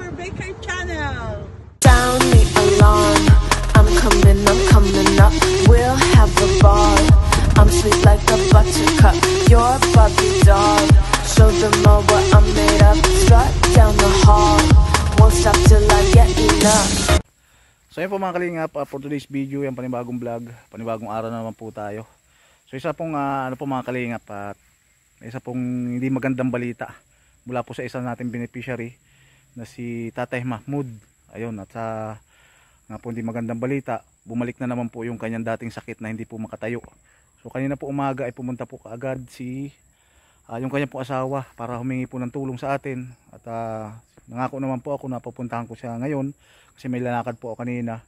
Super Baker Channel. Sound the alarm, I'm coming up. We'll have a ball. I'm sweet like a buttercup. You're Barbie doll. Show them all what I'm made of. Strut down the hall. Won't stop till I get enough. So yun po mga kalingap, for today's video, yung panibagong vlog, panibagong araw na naman po tayo. So isa pong ano po mga kalingap, isa pong hindi magandang balita mula po sa isa nating beneficiary na si Tatay Mahmoud. Ayun, at sa nga po hindi magandang balita, bumalik na naman po yung kanyang dating sakit na hindi po makatayo. So kanina po umaga ay pumunta po kaagad si yung kanyang po asawa para humingi po ng tulong sa atin. At nangako naman po ako na pupuntahan ko siya ngayon kasi may lalakad po ako kanina.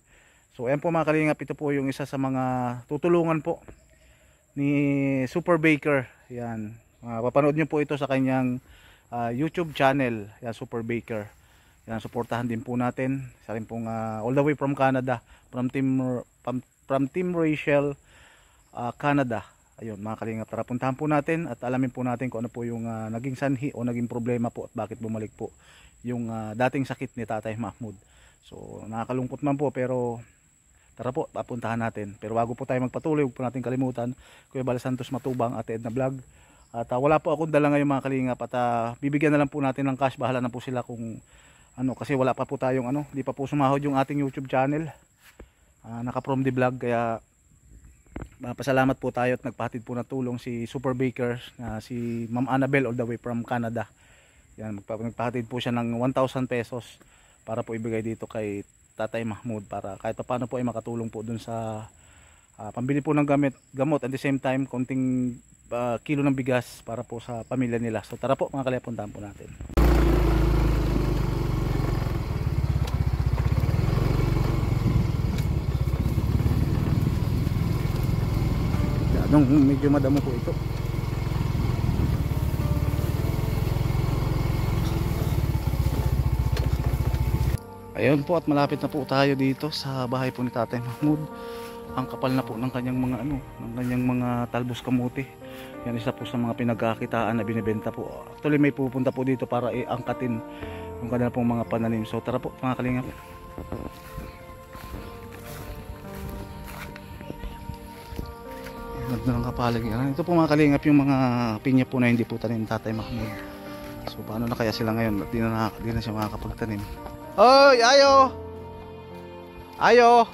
So ayan po mga kalingap, ito po yung isa sa mga tutulungan po ni Super Baker. Yan, papanood nyo po ito sa kanyang YouTube channel, yan, Super Baker. Yan, suportahan din po natin. Isa rin pong all the way from Canada, from Team Rachel Canada. Ayun mga kalingap, tara puntahan po natin at alamin po natin kung ano po yung naging sanhi o naging problema po at bakit bumalik po yung dating sakit ni Tatay Mahmoud. So nakakalungkot man po, pero tara po, papuntahan natin. Pero bago po tayo magpatuloy, huwag po natin kalimutan, Kuya Bal Santos Matubang, Ate Edna Vlog. At wala po akong dala ngayon mga kalingap, at bibigyan na lang po natin ng cash. Bahala na po sila kung ano, kasi wala pa po tayong hindi pa po sumahod yung ating YouTube channel, naka from the vlog. Kaya pasalamat po tayo at nagpahatid po na tulong si Super Baker, si Ma'am Annabel all the way from Canada. Yan, nagpahatid po siya ng 1,000 pesos para po ibigay dito kay Tatay Mahmoud, para kahit pa paano po ay makatulong po dun sa pambili po ng gamot, at the same time konting kilo ng bigas para po sa pamilya nila. So tara po mga kalingap, puntahan po natin. Medyo madamo po ito. Ayun po, at malapit na po tayo dito sa bahay po ni Tatay Mahmoud. Ang kapal na po ng kanyang mga ng kanyang mga talbos kamuti. Yan, isa po sa mga pinagkakitaan na binibenta po. Actually may pupunta po dito para iangkatin yung kanila pong mga pananim. So tara po mga kalingap. Nagdalang kapalig. Ito po mga kalingap yung mga pinya po na hindi po tanim Tatay Mahmoud. So paano na kaya sila ngayon? Di na siya makakapagtanim. Oy, ayo! Ayo!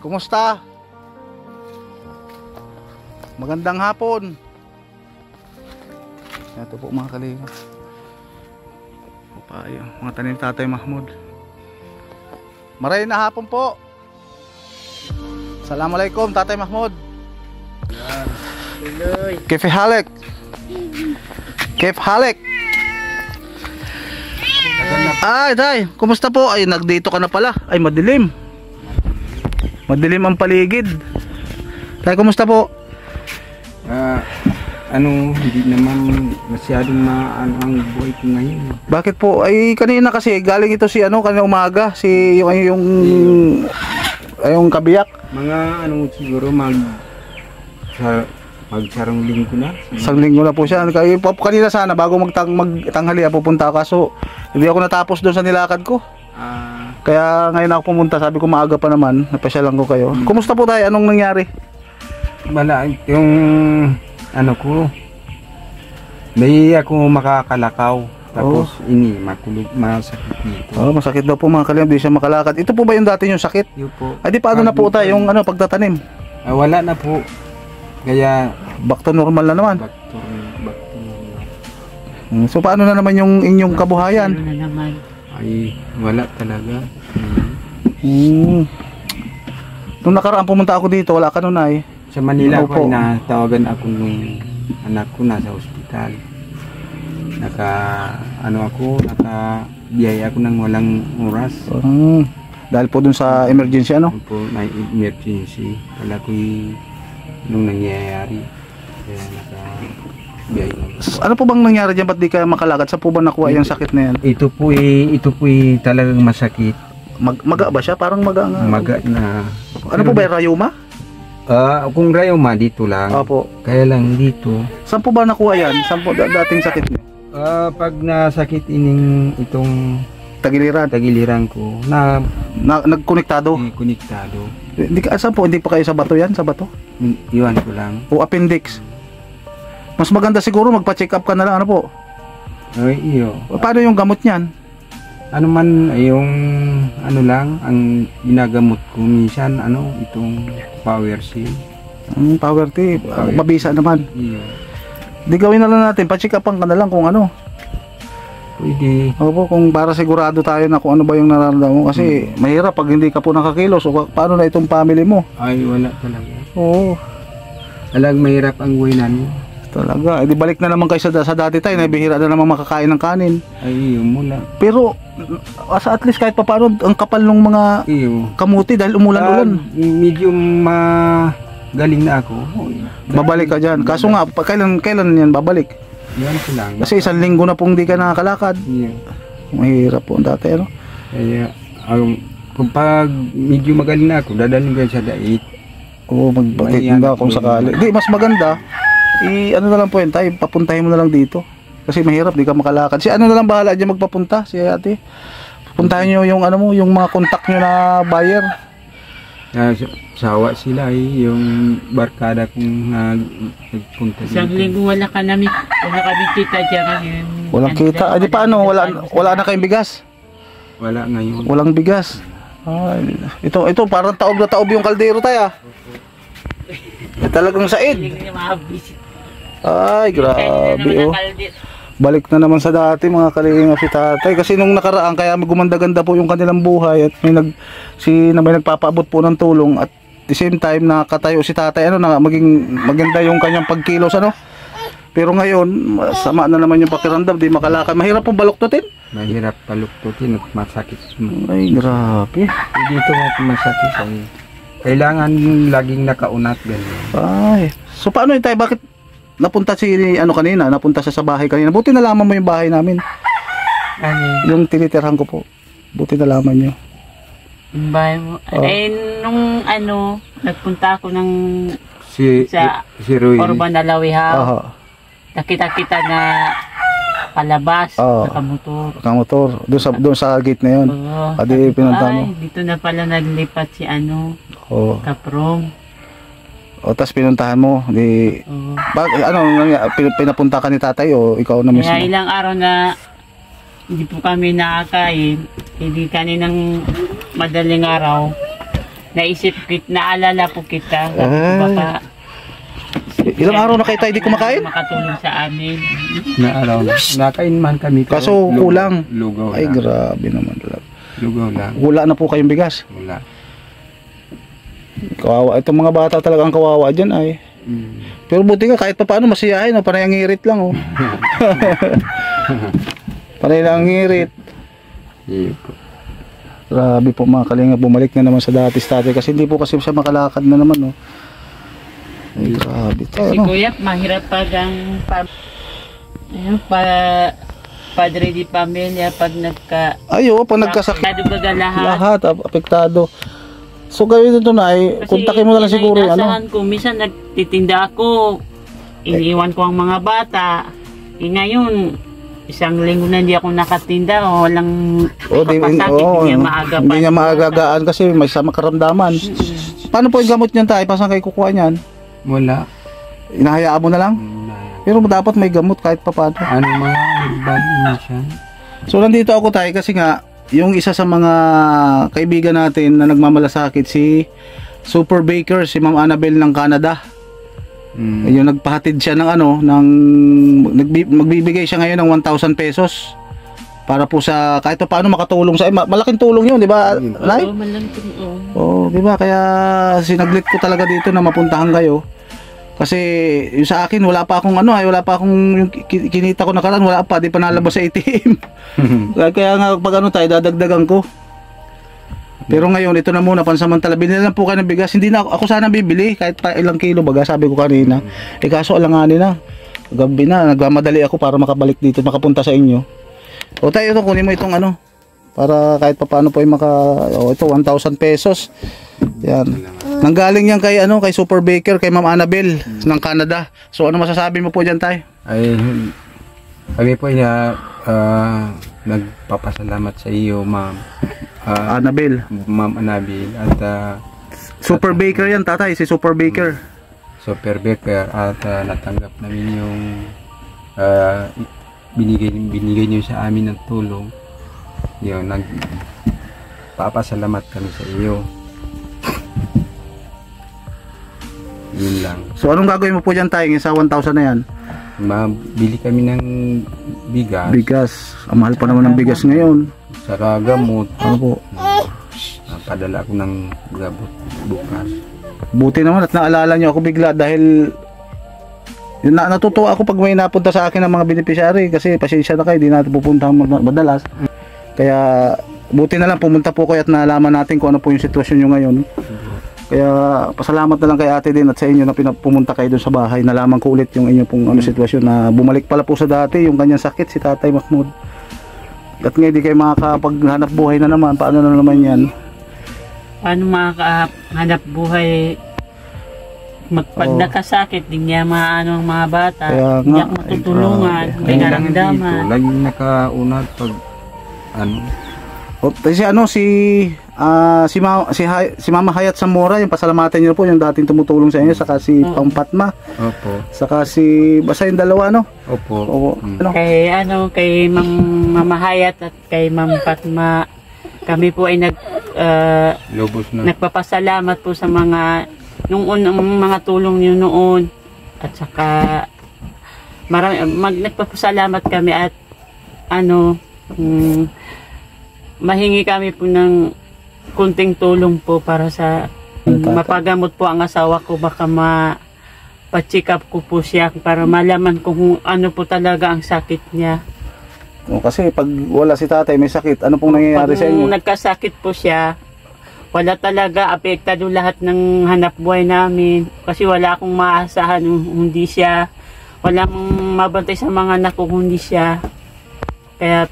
Kumusta? Magandang hapon. Ito po mga kalingap. Papaya, mga tanim Tatay Mahmoud. Maray na hapon po. Assalamualaikum Tatay Mahmoud. Kif halik? Kif halik? Ay, Tay, kumusta po? Ay, nagdito ka na pala. Ay, madilim. Madilim ang paligid. Tay, kumusta po? Hindi naman masyadong ang buhay ko ngayon. Bakit po? Ay, kanina kasi galing ito si kanina umaga, si yung kabiyak. Mga siguro magsarang linggo na. Isang linggo na po siya. Kanina sana bago magtanghali pupunta ako, kaso hindi ako natapos doon sa nilakad ko. Kaya ngayon ako pumunta, sabi ko maaga pa naman, napasyalan ko kayo. Kumusta po tayo? Anong nangyari? Wala, yung ko, may ako makakalakaw. Tapos masakit dito. Masakit daw po mga kalingap, di siya makalakad. Ito po ba yung dati yung sakit? Yun po. Ay di paano na po tayo yung pagtatanim? Wala na po. Kaya back to normal na naman. Back to normal. So paano na naman yung inyong kabuhayan? Ay wala talaga. Nung nakaraan pumunta ako dito, wala ka nun ay. Sa Manila po, natawagan ako nung anak ko nasa ospital. Nakabiyaya ako ng walang oras. Dahil po dun sa emergency Po, may emergency. Wala ko nung nangyayari. Kaya nakabiyaya ako. Ano po bang nangyari dyan? Ba't di ka makalakad? Saan po ba nakuha yung sakit na yan? Ito po talagang masakit. Maga ba siya? Parang maga nga. Maga na. Ano po ba? Rayuma? Kung rayuma dito lang. Opo. Kaya lang dito. Saan po ba nakuha yan? Saan po dating sakit niyo? Pag nasakit ining itong tagiliran ko na Nagkonektado. konektado. Hindi ka saan po? Hindi pa kayo sa bato yan? Sa bato? Iwan ko lang. O appendix? Mas maganda siguro magpa-check up ka na lang. Ano po? Ay, iyo. Paano yung gamot niyan? Ano man yung ano lang ang ginagamot ko minsan itong power seal. Power T. Mabisa naman. Iyo. Di gawin na lang natin. Pa-check upan ka na lang kung ano. Pwede. Opo, kung para sigurado tayo na kung ano ba yung nararamdaman mo. Kasi mahirap pag hindi ka po nakakilos. O paano na itong family mo? Ay, wala talaga. Oo. Alag mahirap ang buwinan mo. Talaga. Eh, di balik na naman kayo sa dati tayo. Nabihira na naman makakain ng kanin. Ay, iyo muna. Pero at least kahit papaano ang kapal ng mga Iyo. kamuti dahil umulan-ulan. Medyo magaling na ako. Babalik ka dyan. Kaso nga, kailan yan babalik? Yan ko lang. Kasi 1 linggo na pong di ka nakakalakad. Iyo. Mahirap po dati, ano? Kaya, kung pag medyo magaling na ako, dadalhin ko yan sa dait. Oo, magpatinda kung sakali. Di, mas maganda. Ano na lang po yun tayo, papuntahin mo na lang dito. Kasi mahirap, di ka makalakad. Si ano na lang bahala dyan magpapunta, si ate. Puntahan nyo yung ano mo, yung mga contact nyo na buyer. Sawa sila yung barkada kong nagpunta dito. Isang linggo wala kami kita dyan ngayon. Walang kita. Di paano? Wala na kayong bigas? Wala ngayon. Walang bigas. Ay, ito parang taob na taob yung kaldero tayo. Talagang said. Ay, grabe oh. Balik na naman sa dati mga kalingap si tatay. Kasi nung nakaraan kaya gumanda-ganda po yung kanilang buhay. At may nagpapaabot po ng tulong. At the same time nakatayo si tatay. Maging maganda yung kanyang pagkilos. Pero ngayon, sama na naman yung pakiramdam. Di makalakad. Mahirap pong baluktutin. Mahirap paluktutin at masakit. Ay, grabe. Dito masakit. Kailangan laging nakaunat ganyan. Ay. So paano yun tayo? Bakit napunta kanina? Napunta siya sa bahay kanina. Buti nalaman mo yung bahay namin. Ano? Yung tinitirhan ko po. Buti nalaman nyo. Yung bahay mo. Nung nagpunta ako sa Roy. Orban Nalawihaw. Aha. Nakita-kita na palabas, nakamotor. Doon sa gate na yun. Adi pinunta mo. Dito na pala naglipat si Kaprong. Tapos pinuntahan mo. Pinapunta ka ni tatay o ikaw na mismo? Kaya ilang araw na hindi po kami nakakain. Hindi kaninang madaling araw. Naalala po kita. Baka ilang araw na kayo tayo di kumakain? Makatulong sa amin. Na araw na. Nakain man kami. Kaso kulang. Lugaw Ay, lang. grabe naman talaga. Lugaw lang. Wala na po kayong bigas? Wala. Kawawa. Itong mga bata talagang kawawa dyan ay. Pero buti nga kahit pa paano masiyahin. Panay ang ngirit lang. Panay lang ang ngirit. Grabe po mga kalinga. Bumalik na naman sa dati kasi hindi po kasi siya makalakad na naman. Ay, grabe. Kasi kuya, mahirap pag ang padre di pamilya pag pag nagkasakit. Lahat apektado. So gawin ito na kontakin mo na lang siguro ko, minsan nagtitinda ako, iniiwan ko ang mga bata. Ngayon, 1 linggo na hindi ako nakatinda, walang papasakit, hindi niya maagagaan kasi may sama karamdaman. Paano po yung gamot niyan tayo? Pasan kayo kukuha niyan? Wala. Inahayaan mo na lang? Pero dapat may gamot kahit pa paano. Ano mga bad minsan? So nandito ako tayo kasi nga yung isa sa mga kaibigan natin na nagmamalasakit si Super Baker, si Ma'am Annabel ng Canada. Yung nagpahatid siya ng magbibigay siya ngayon ng 1,000 pesos para po sa kahit pa paano makatulong sa malaking tulong yun, di ba? Lai? Di ba? Kaya sinaglit ko talaga dito na mapuntahan kayo. Kasi yung sa akin wala pa akong wala pa akong yung kinita ko nakaraan, wala pa, di pa nalabas sa ATM. Kaya nga pag tayo dadagdagan ko. Pero ngayon ito na muna pansamantala, binili lang po kayo ng bigas. Hindi na ako sana bibili kahit pa ilang kilo baga, sabi ko kanina. Kaso alanganin na. Gabi na, nagmamadali ako para makabalik dito, makapunta sa inyo. O tayo kunin mo itong para kahit pa paano po ay ito 1,000 pesos. Yan. Nanggaling yan kay kay Super Baker, kay Ma'am Annabel ng Canada. So ano masasabi mo po diyan tay? Ay Kami po ay nagpapasalamat sa iyo, Ma'am. Annabel. Ma'am Annabel. At Super Baker yan, tatay. Si Super Baker. Super Baker. At natanggap namin yung binigay niyo sa amin ng tulong. Yun, nagpapasalamat kami sa iyo. Yun lang. So anong gagawin mo po dyan tayo sa 1,000 na yan? Mabili kami ng bigas. Bigas. Ang mahal pa naman ng bigas ngayon. Saka gamot. Ano po? Padala ko ng gamot bukas. Buti naman at naalala nyo ako bigla dahil natutuwa ako pag may napunta sa akin ng mga beneficiary kasi pasensya na kayo, di natin pupunta madalas. Kaya buti na lang pumunta po kayo at nalaman natin kung ano po yung sitwasyon nyo ngayon. Kaya pasalamat na lang kay ate din at sa inyo na pumunta kayo dun sa bahay. Nalaman ko ulit yung inyo pong sitwasyon na bumalik pala po sa dati yung kanyang sakit si Tatay Mahmoud. At ngayon di kayo makakapaghanap buhay na naman. Paano na naman yan? Paano makakahanap buhay? Pag nakasakit, di niya maano ang mga bata. Hindi ako matutulungan. May naramdaman. Laging nakaunat pag si Mama Hayat Zamora, yung pasalamatan niyo po yung dating tumutulong sa inyo, saka si Pang Patma. Opo. Saka si basta yung dalawa Opo. Kay Mama Hayat at kay Ma'am Patma, kami po ay nagpapasalamat po sa mga mga tulong niyo noon at saka nagpapasalamat kami at mahingi kami po ng kunting tulong po para sa mapagamot po ang asawa ko, baka pa-check up ko po siya para malaman kung ano po talaga ang sakit niya. Kasi pag wala si tatay may sakit, ano pong nangyayari sa inyo? Pag nagkasakit po siya, wala talaga, apektado lahat ng hanap buhay namin kasi wala akong maasahan hindi siya, wala mong mabantay sa mga anak ko hindi siya. Kaya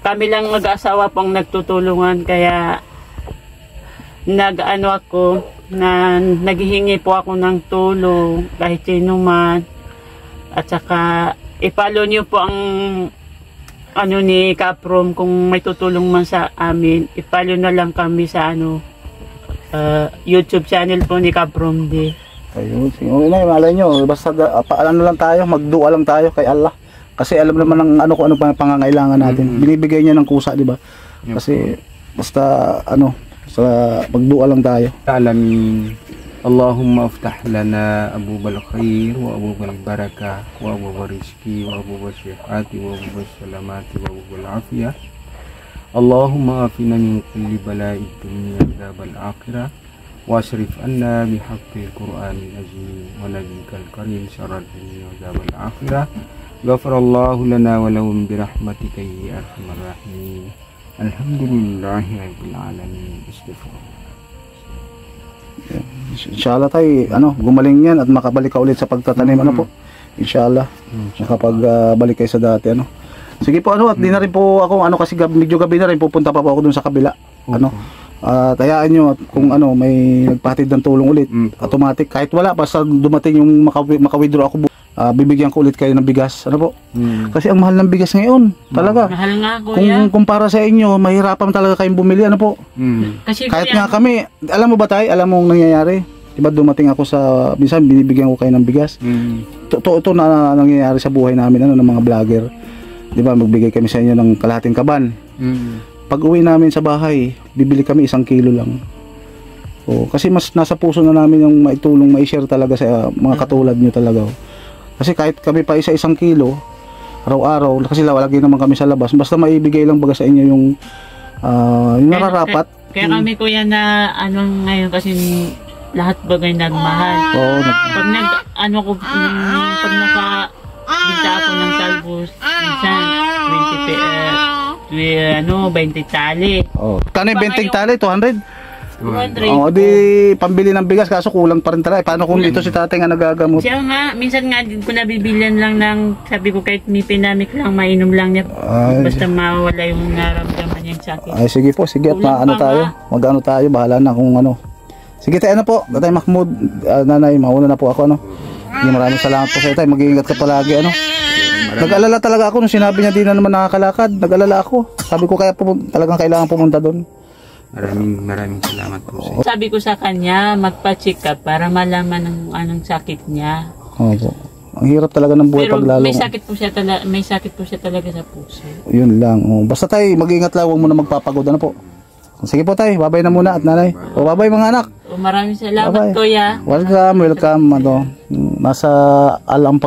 kami lang mag-asawa pang nagtutulungan, kaya naghihingi po ako ng tulong kahit sino man. At saka i-follow niyo po ang ni Kaprom, kung may tutulong man sa amin, i-follow na lang kami sa YouTube channel po ni Kaprom D. Ayun, sige na, malay nyo, basta paalam na lang tayo, magdua lang tayo kay Allah. Kasi alam naman ng kung ano pa pangangailangan natin. Binibigay niya ng kusa, di ba? Kasi basta sa magdua lang tayo. Alamin. Allahumma aftah lana abubal khair wa abubal barakah wa abubal rizki wa abubal syihati wa abubal salamati wa abubal afiyah. Allahumma afina min kulli bala'id dunya adabal akhirah wa asrif anna bihaqqil Qur'anil azim wa nabiyikal karim syarrad dunya adabal akhirah. Ghafarallahu lana wa lahum birahmatika ya arhamar rahimin. Alhamdulillahi rabbil alamin. Istighfar. Inshallah tayo, gumaling yan at makabalik ka ulit sa pagtatanim, po. Inshallah. Makapag-balik kayo sa dati, Sige po, at di na rin po ako, kasi medyo gabi na rin, pupunta pa po ako dun sa kabila. Tayaan nyo at kung may nagpahatid ng tulong ulit, automatic, kahit wala, basta dumating yung maka-withdraw ako, bibigyan ko ulit kayo ng bigas, Kasi ang mahal ng bigas ngayon, talaga. Mahal nga, kuya. Kung para sa inyo, mahirapan talaga kayong bumili, po. Kasi kahit kuya, nga kami, alam mo ba tayo, alam mo ang nangyayari? Diba dumating ako minsan binibigyan ko kayo ng bigas. Ito na nangyayari sa buhay namin, ng mga vlogger. Diba, magbigay kami sa inyo ng kalahating kaban. Pag uwi namin sa bahay, bibili kami 1 kilo lang. Kasi mas nasa puso na namin yung maitulong, mai-share talaga sa mga katulad nyo talaga. Kasi kahit kami pa 1 kilo, araw-araw, kasi lagi naman kami sa labas, basta maibigay lang baga sa inyo yung nararapat. Kaya kami kuya na ngayon kasi lahat bagay nagmahal. Pag pag nakabinta ako ng talbos, minsan 20 tali. Kano yung 20 tali? 200? 200. Di pambili ng bigas kaso kulang pa rin talaga. Paano kung dito si tatay nga nagagamot? Siya nga, minsan nga ko nabibilian lang ng, sabi ko kahit may pinamik lang, mainom lang niya. Basta mawala yung naramdaman niyang sakit. Ay sige po, sige at tayo. Mag-ano tayo, bahala na kung Sige tayo po, Tatay Mahmoud, nanay, mauna na po ako Maraming salamat po sa tayo, mag-iingat ka palagi Nag-alala talaga ako nung sinabi niya di na naman nakakalakad. Nag-alala ako. Sabi ko kaya talagang kailangan pumunta doon. Maraming salamat po sa inyo. Sabi ko sa kanya, magpa-check up para malaman ang anong sakit niya. Opo. Ang hirap talaga ng buhay Pero pag lalo. may sakit po siya talaga sa puso. Yun lang. Oh. Basta tay, mag-ingat lang, huwag mo na magpapagod. Ano po? Sige po tay, babay na muna at nanay. O babay mga anak. O, maraming salamat, Bye-bye. kuya. Welcome. Ano, nasa alang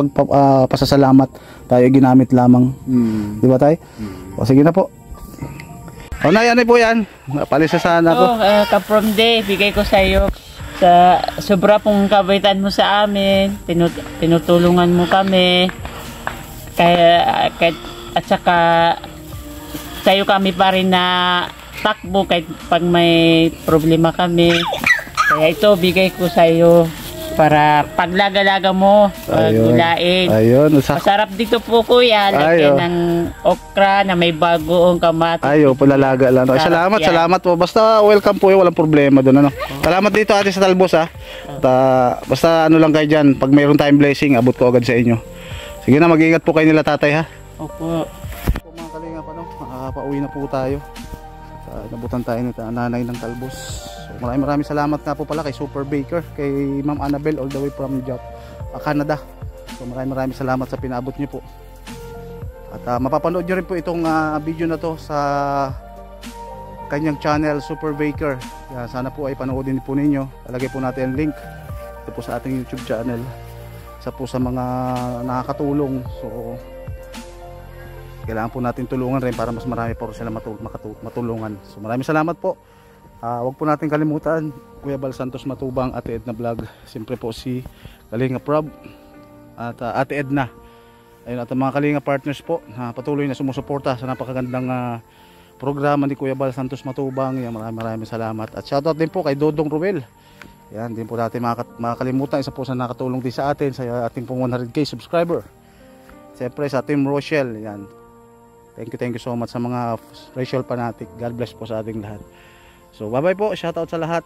pasasalamat tayo ginamit lamang. Di ba tay? O sige na po. O nay, ano po yan? Palisa sana ko. Ka-from day, bigay ko sa iyo. Sa sobra pong kabaitan mo sa amin, tinutulungan mo kami. At saka sa'yo kami pa rin na takbo kahit pag may problema kami. Kaya ito, bigay ko sa iyo para paglagalaga mo, gulain. Ayun. Masarap dito po kuya, lagyan ng okra na may bagoong kamatis. Ayo, palalaga lang. Ay, salamat po. Basta welcome po, walang problema doon. Ano. Salamat dito ate sa Talbos ha. Basta ano lang kayo dyan, pag mayroon tayong blessing, abot ko agad sa inyo. Sige na, mag-ingat po kayo nila tatay ha. Opo. Mga kalingap, makakapauwi na po tayo. Nabutan tayo ng nanay ng Talbos. So, maraming salamat nga po pala kay Super Baker, kay Ma'am Annabel all the way from Canada. So maraming salamat sa pinabot niyo po. At mapapanood niyo rin po itong video na to sa kanyang channel Super Baker. Yan, sana po ay panoodin po ninyo. Lalagay po natin ang link ito po sa ating YouTube channel. Isa po sa mga nakakatulong. So kailangan po natin tulungan rin para mas marami po sila matulungan. So maraming salamat po. Huwag po natin kalimutan Kuya Bal Santos Matubang, Ate Edna Vlog, siyempre po si Kalinga Prab at Ate Edna. Ayun, at mga Kalinga partners po na patuloy na sumusuporta sa napakagandang programa ni Kuya Bal Santos Matubang. Yan, maraming salamat. At shoutout din po kay Dodong Ruel. Yan, din po natin makakalimutan, isa po sa nakatulong din sa atin sa ating pong 100k subscriber. Siyempre sa Team Rochelle. Yan. Thank you so much sa mga Rachel fanatic. God bless po sa ating lahat. So bye bye po, shoutout sa lahat.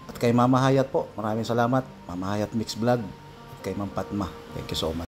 At kay Mama Hayat po, maraming salamat. Mama Hayat Mix Vlog. At kay Ma'am Patma, thank you so much.